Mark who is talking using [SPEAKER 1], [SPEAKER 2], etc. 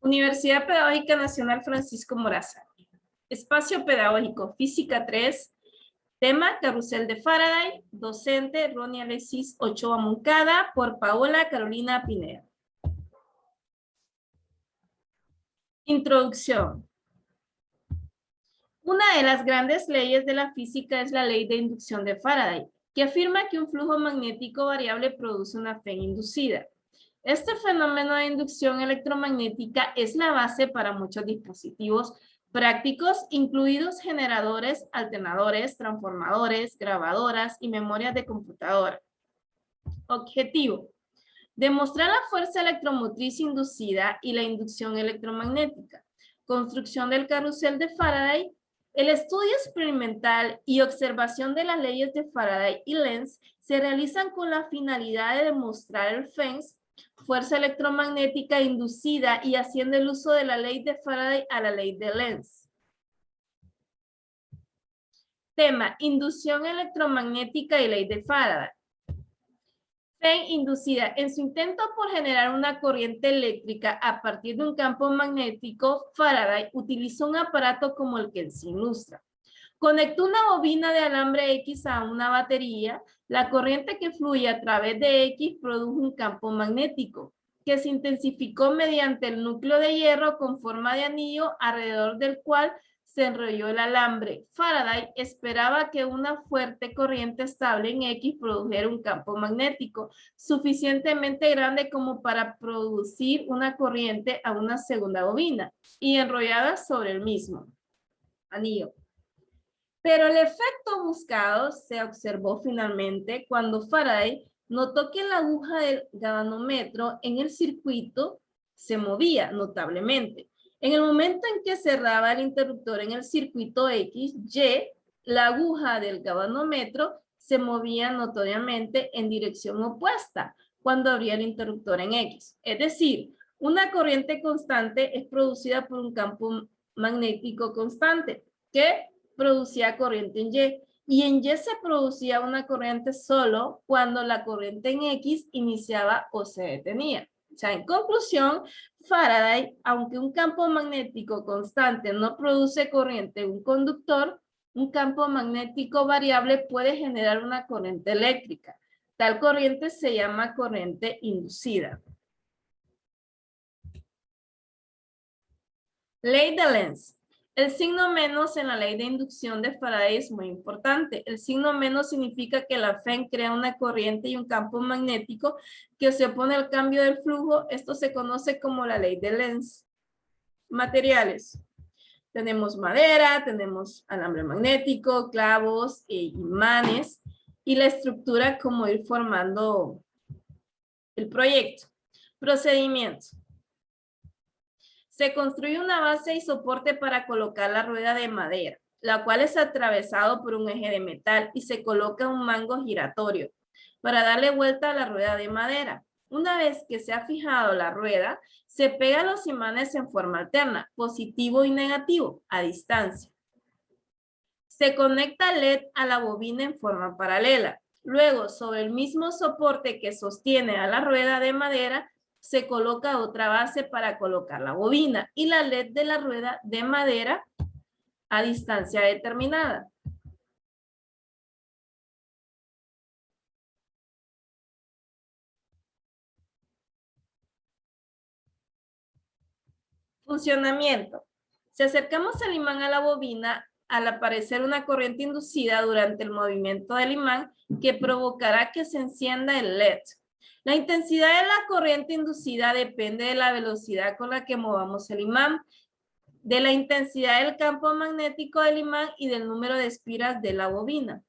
[SPEAKER 1] Universidad Pedagógica Nacional Francisco Morazán. Espacio Pedagógico, Física 3, tema Carrusel de Faraday, docente Ronnie Alexis Ochoa Moncada, por Paola Carolina Pineda. Introducción. Una de las grandes leyes de la física es la ley de inducción de Faraday, que afirma que un flujo magnético variable produce una FEN inducida. Este fenómeno de inducción electromagnética es la base para muchos dispositivos prácticos, incluidos generadores, alternadores, transformadores, grabadoras y memorias de computadora. Objetivo: demostrar la fuerza electromotriz inducida y la inducción electromagnética. Construcción del carrusel de Faraday. El estudio experimental y observación de las leyes de Faraday y Lenz se realizan con la finalidad de demostrar el FENS, fuerza electromagnética inducida, y haciendo el uso de la ley de Faraday a la ley de Lenz. Tema: inducción electromagnética y ley de Faraday. FEN inducida. En su intento por generar una corriente eléctrica a partir de un campo magnético, Faraday utilizó un aparato como el que se ilustra. Conectó una bobina de alambre X a una batería. La corriente que fluye a través de X produjo un campo magnético que se intensificó mediante el núcleo de hierro con forma de anillo alrededor del cual se enrolló el alambre. Faraday esperaba que una fuerte corriente estable en X produjera un campo magnético suficientemente grande como para producir una corriente a una segunda bobina y enrollada sobre el mismo anillo. Pero el efecto buscado se observó finalmente cuando Faraday notó que la aguja del galvanómetro en el circuito se movía notablemente. En el momento en que cerraba el interruptor en el circuito X, Y, la aguja del galvanómetro se movía notoriamente en dirección opuesta cuando abría el interruptor en X. Es decir, una corriente constante es producida por un campo magnético constante que producía corriente en Y en Y se producía una corriente solo cuando la corriente en X iniciaba o se detenía. O sea, en conclusión, Faraday, aunque un campo magnético constante no produce corriente en un conductor, un campo magnético variable puede generar una corriente eléctrica. Tal corriente se llama corriente inducida. Ley de Lenz. El signo menos en la ley de inducción de Faraday es muy importante. El signo menos significa que la FEN crea una corriente y un campo magnético que se opone al cambio del flujo. Esto se conoce como la ley de Lenz. Materiales. Tenemos madera, tenemos alambre magnético, clavos e imanes, y la estructura como ir formando el proyecto. Procedimiento. Se construye una base y soporte para colocar la rueda de madera, la cual es atravesado por un eje de metal, y se coloca un mango giratorio para darle vuelta a la rueda de madera. Una vez que se ha fijado la rueda, se pegan los imanes en forma alterna, positivo y negativo, a distancia. Se conecta el LED a la bobina en forma paralela. Luego, sobre el mismo soporte que sostiene a la rueda de madera, se coloca otra base para colocar la bobina y la LED de la rueda de madera a distancia determinada. Funcionamiento. Si acercamos el imán a la bobina, al aparecer una corriente inducida durante el movimiento del imán que provocará que se encienda el LED. La intensidad de la corriente inducida depende de la velocidad con la que movamos el imán, de la intensidad del campo magnético del imán y del número de espiras de la bobina.